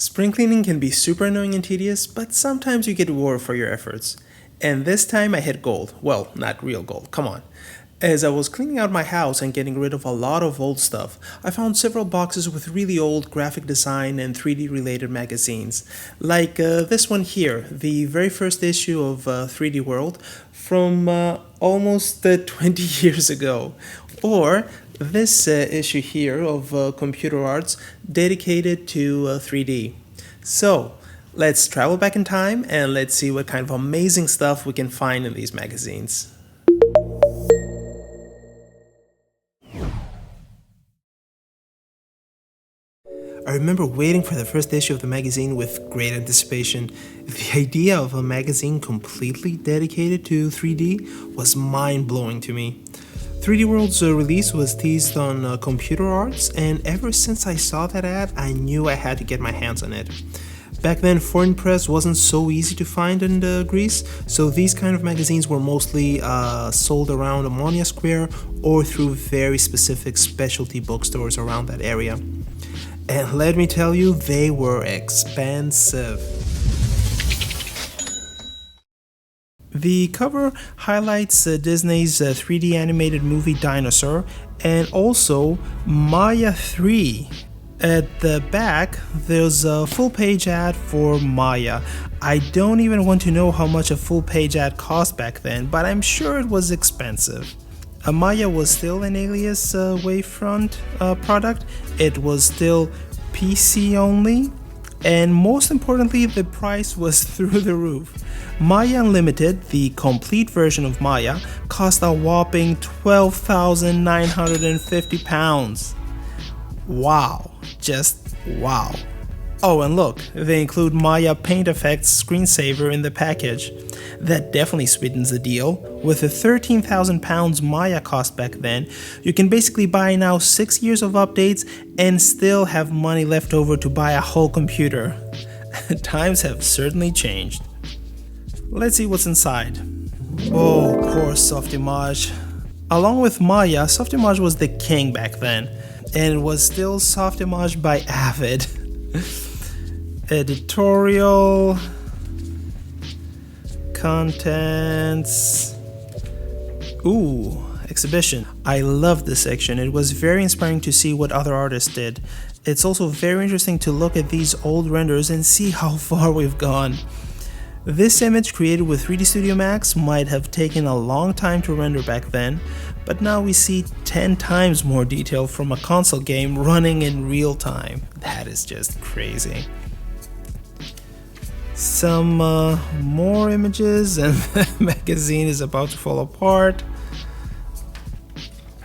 Spring cleaning can be super annoying and tedious, but sometimes you get rewarded for your efforts. And this time I hit gold. Well, not real gold, come on. As I was cleaning out my house and getting rid of a lot of old stuff, I found several boxes with really old graphic design and 3D related magazines. Like this one here, the very first issue of 3D World from almost 20 years ago. Or this issue here of Computer Arts dedicated to 3D. So, let's travel back in time and let's see what kind of amazing stuff we can find in these magazines. I remember waiting for the first issue of the magazine with great anticipation. The idea of a magazine completely dedicated to 3D was mind-blowing to me. 3D World's release was teased on Computer Arts, and ever since I saw that ad, I knew I had to get my hands on it. Back then, foreign press wasn't so easy to find in Greece, so these kind of magazines were mostly sold around Ammonia Square or through very specific specialty bookstores around that area. And let me tell you, they were expensive. The cover highlights Disney's 3D animated movie Dinosaurs and also Maya 3. At the back, there's a full-page ad for Maya. I don't even want to know how much a full-page ad cost back then, but I'm sure it was expensive. Maya was still an Alias Wavefront product. It was still PC only, and most importantly, the price was through the roof. Maya Unlimited, the complete version of Maya, cost a whopping £12,950. Wow, just wow. Oh, and look, they include Maya Paint Effects screensaver in the package. That definitely sweetens the deal. With the £13,000 Maya cost back then, you can basically buy now 6 years of updates and still have money left over to buy a whole computer. Times have certainly changed. Let's see what's inside. Oh, poor Softimage. Along with Maya, Softimage was the king back then, and it was still Softimage by Avid. Editorial Contents. Ooh, exhibition. I love this section. It was very inspiring to see what other artists did. It's also very interesting to look at these old renders and see how far we've gone. This image created with 3D Studio Max might have taken a long time to render back then, but now we see 10 times more detail from a console game running in real time. That is just crazy. Some more images, and the magazine is about to fall apart.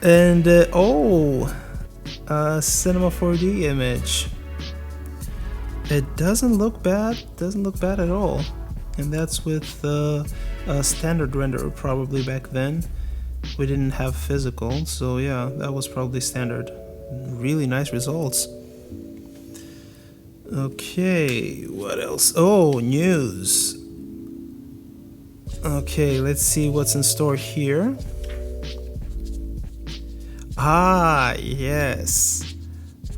And a Cinema 4D image. It doesn't look bad at all. And that's with a standard render probably back then. We didn't have physical, so yeah, that was probably standard. Really nice results. Okay, what else? Oh, news. Okay, let's see what's in store here. Ah, yes.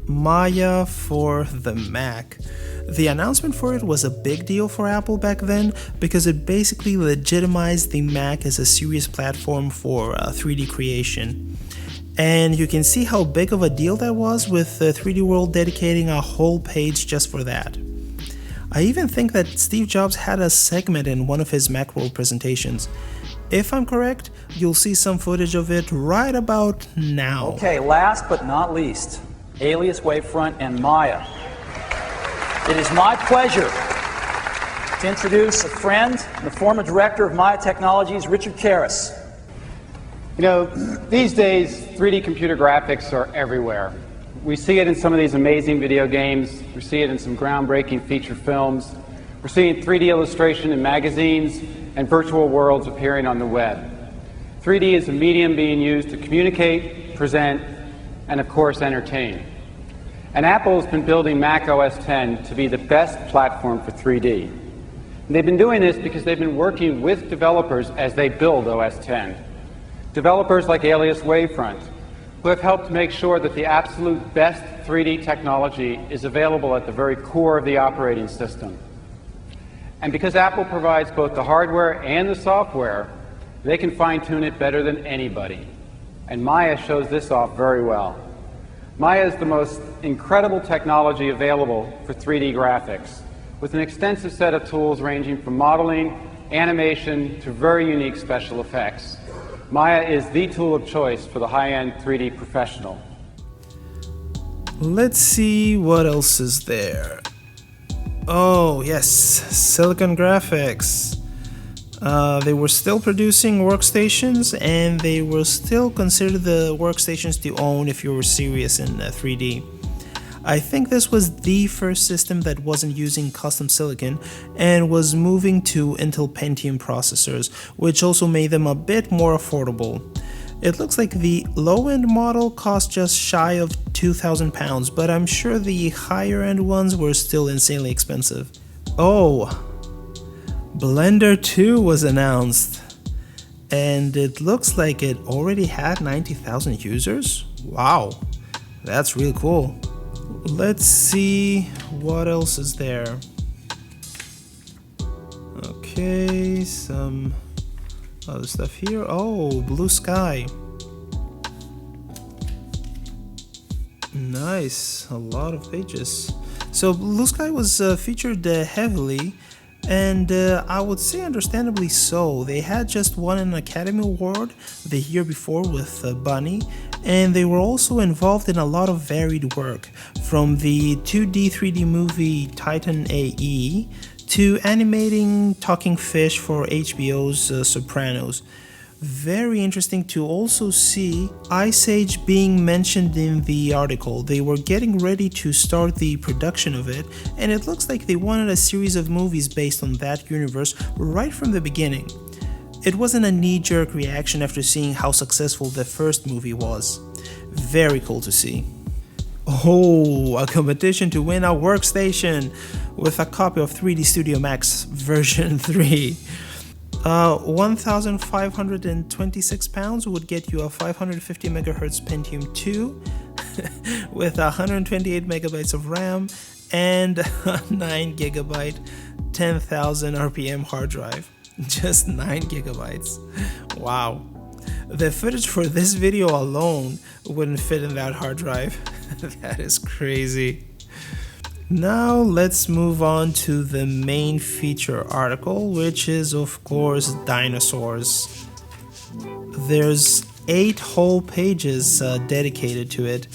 Maya for the Mac. The announcement for it was a big deal for Apple back then because it basically legitimized the Mac as a serious platform for 3D creation. And you can see how big of a deal that was with 3D World dedicating a whole page just for that. I even think that Steve Jobs had a segment in one of his Macworld presentations. If I'm correct, you'll see some footage of it right about now. Okay, last but not least, Alias Wavefront and Maya. It is my pleasure to introduce a friend, the former director of Maya Technologies, Richard Karras. You know, these days, 3D computer graphics are everywhere. We see it in some of these amazing video games. We see it in some groundbreaking feature films. We're seeing 3D illustration in magazines and virtual worlds appearing on the web. 3D is a medium being used to communicate, present, and of course, entertain. And Apple has been building Mac OS X to be the best platform for 3D. And they've been doing this because they've been working with developers as they build OS X. Developers like Alias Wavefront, who have helped make sure that the absolute best 3D technology is available at the very core of the operating system. And because Apple provides both the hardware and the software, they can fine-tune it better than anybody. And Maya shows this off very well. Maya is the most incredible technology available for 3D graphics, with an extensive set of tools ranging from modeling, animation, to very unique special effects. Maya is the tool of choice for the high-end 3D professional. Let's see what else is there. Oh yes, Silicon Graphics. They were still producing workstations, and they were still considered the workstations to own if you were serious in 3D. I think this was the first system that wasn't using custom silicon and was moving to Intel Pentium processors, which also made them a bit more affordable. It looks like the low-end model cost just shy of £2,000, but I'm sure the higher-end ones were still insanely expensive. Oh, Blender 2 was announced, and it looks like it already had 90,000 users? Wow, that's really cool. Let's see what else is there. Okay, some other stuff here. Oh, Blue Sky. Nice, a lot of pages. So Blue Sky was featured heavily, and I would say understandably so. They had just won an Academy Award the year before with Bunny, and they were also involved in a lot of varied work, from the 2D 3D movie Titan AE to animating talking fish for HBO's Sopranos. Very interesting to also see Ice Age being mentioned in the article. They were getting ready to start the production of it, and it looks like they wanted a series of movies based on that universe right from the beginning. It wasn't a knee-jerk reaction after seeing how successful the first movie was. Very cool to see. Oh, a competition to win a workstation with a copy of 3D Studio Max version 3. £1,526 would get you a 550 MHz Pentium 2 with 128 megabytes of RAM and a 9 GB 10,000 RPM hard drive. Just 9 gigabytes. Wow. The footage for this video alone wouldn't fit in that hard drive. That is crazy. Now let's move on to the main feature article, which is of course Dinosaurs. There's 8 whole pages dedicated to it.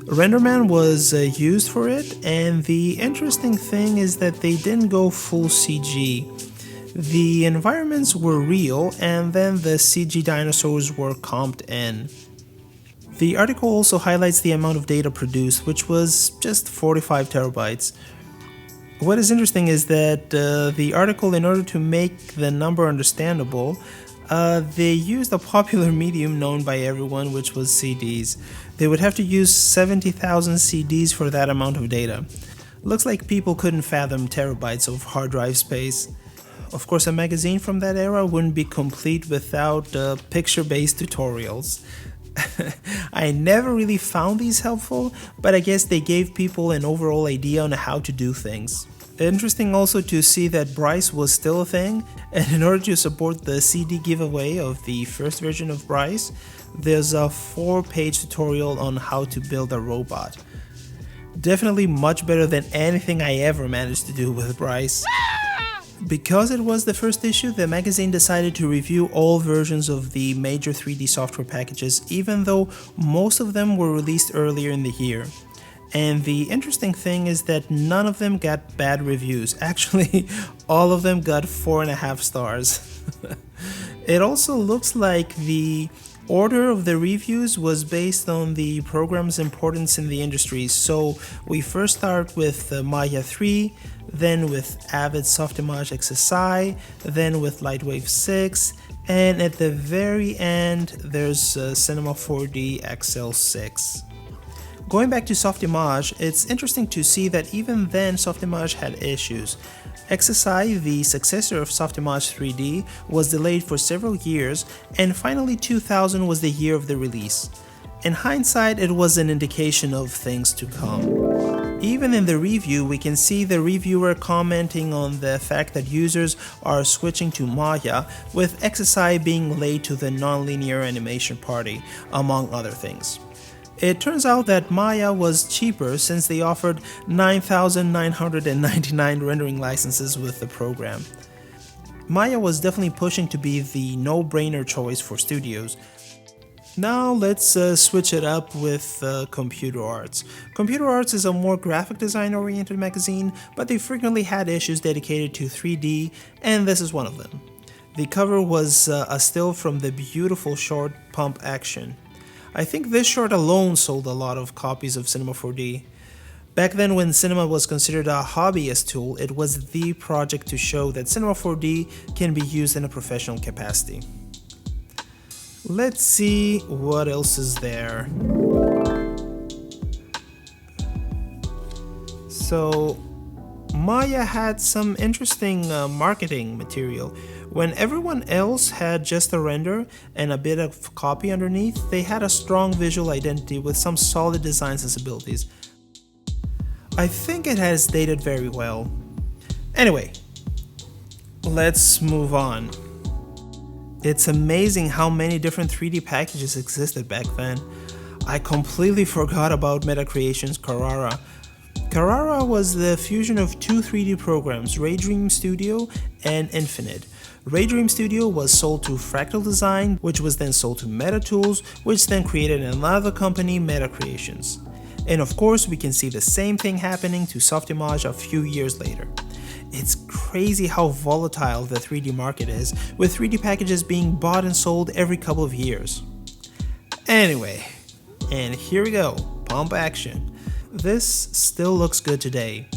RenderMan was used for it, and the interesting thing is that they didn't go full CG. The environments were real, and then the CG dinosaurs were comped in. The article also highlights the amount of data produced, which was just 45 terabytes. What is interesting is that the article, in order to make the number understandable, they used a popular medium known by everyone, which was CDs. They would have to use 70,000 CDs for that amount of data. Looks like people couldn't fathom terabytes of hard drive space. Of course, a magazine from that era wouldn't be complete without picture-based tutorials. I never really found these helpful, but I guess they gave people an overall idea on how to do things. Interesting also to see that Bryce was still a thing, and in order to support the CD giveaway of the first version of Bryce, there's a 4-page tutorial on how to build a robot. Definitely much better than anything I ever managed to do with Bryce. Because it was the first issue, the magazine decided to review all versions of the major 3D software packages, even though most of them were released earlier in the year. And the interesting thing is that none of them got bad reviews. Actually, all of them got 4.5 stars. It also looks like the order of the reviews was based on the program's importance in the industry. So we first start with Maya 3, then with Avid Softimage XSI, then with Lightwave 6, and at the very end there's Cinema 4D XL6. Going back to Softimage, it's interesting to see that even then Softimage had issues. XSI, the successor of Softimage 3D, was delayed for several years, and finally 2000 was the year of the release. In hindsight, it was an indication of things to come. Even in the review, we can see the reviewer commenting on the fact that users are switching to Maya, with XSI being late to the nonlinear animation party, among other things. It turns out that Maya was cheaper since they offered 9,999 rendering licenses with the program. Maya was definitely pushing to be the no-brainer choice for studios. Now let's switch it up with Computer Arts. Computer Arts is a more graphic design oriented magazine, but they frequently had issues dedicated to 3D, and this is one of them. The cover was a still from the beautiful short Pump Action. I think this short alone sold a lot of copies of Cinema 4D. Back then, when cinema was considered a hobbyist tool, it was the project to show that Cinema 4D can be used in a professional capacity. Let's see what else is there. So, Maya had some interesting marketing material. When everyone else had just a render and a bit of copy underneath, they had a strong visual identity with some solid design sensibilities. I think it has dated very well. Anyway, let's move on. It's amazing how many different 3D packages existed back then. I completely forgot about Metacreation's Carrara. Carrara was the fusion of two 3D programs, Raydream Studio and Infinite. Raydream Studio was sold to Fractal Design, which was then sold to MetaTools, which then created another company, Metacreations. And of course, we can see the same thing happening to Softimage a few years later. It's crazy how volatile the 3D market is, with 3D packages being bought and sold every couple of years. Anyway, and here we go, Pump Action. This still looks good today.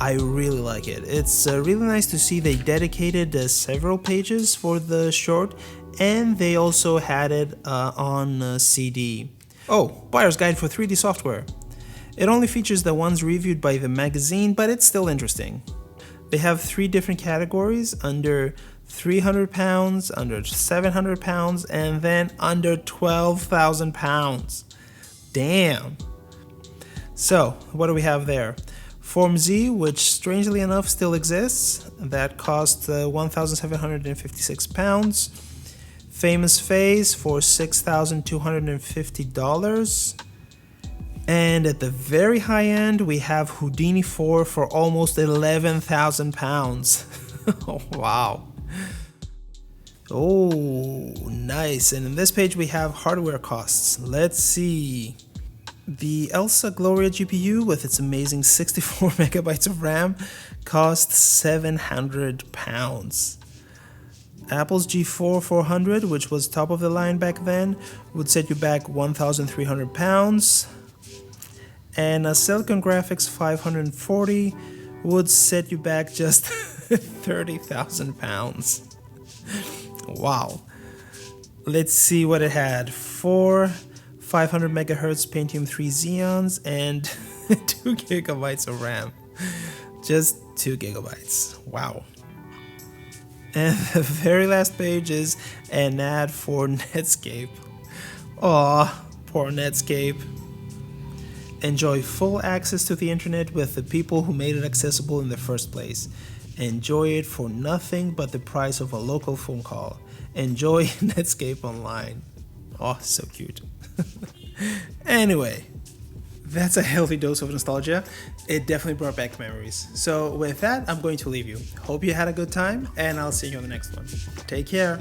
I really like it. It's really nice to see they dedicated several pages for the short, and they also had it on CD. Oh, Buyer's Guide for 3D Software. It only features the ones reviewed by the magazine, but it's still interesting. They have 3 different categories: under 300 pounds, under 700 pounds, and then under 12,000 pounds. Damn. So, what do we have there? Form Z, which strangely enough still exists, that cost 1,756 pounds. Famous Phase for $6,250. And at the very high end, we have Houdini 4 for almost 11,000 pounds. Oh, wow. Oh, nice. And in this page, we have hardware costs. Let's see. The Elsa Gloria GPU with its amazing 64 megabytes of RAM cost 700 pounds. Apple's G4 400, which was top of the line back then, would set you back 1,300 pounds. And a Silicon Graphics 540 would set you back just 30,000 pounds. Wow. Let's see what it had. 4 500 megahertz Pentium 3 Xeons and 2 gigabytes of RAM. Just 2 gigabytes. Wow. And the very last page is an ad for Netscape. Aw, poor Netscape. Enjoy full access to the internet with the people who made it accessible in the first place. Enjoy it for nothing but the price of a local phone call. Enjoy Netscape Online. Oh, so cute. Anyway, that's a healthy dose of nostalgia. It definitely brought back memories. So with that, I'm going to leave you. Hope you had a good time, and I'll see you on the next one. Take care.